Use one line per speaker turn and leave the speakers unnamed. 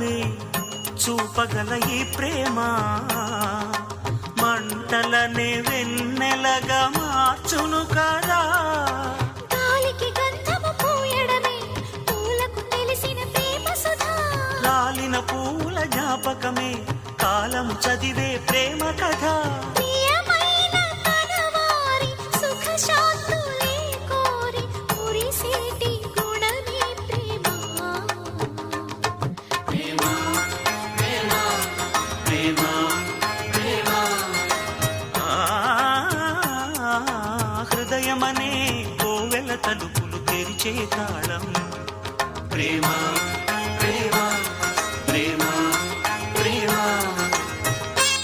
వెలుగులనే చూపగల ఈ ప్రేమ మంటలనే వెన్నెలగా మార్చును కదా.
గాలికి గంధము పూయడమే పూలకు తెలిసిన ప్రేమ సుధా.
లాలిన పూల జ్ఞాపకమే కాలము చదివే ప్రేమ కథ.
ప్రియమైన కనవారి సుఖ శాంతులే కోరి మురిసేటి గుణమే ప్రేమ.
ప్రేమ ప్రేమ ప్రేమ ప్రేమ హృదయమనే కోవెల తలుపులు తెరిచే తాళం ప్రేమ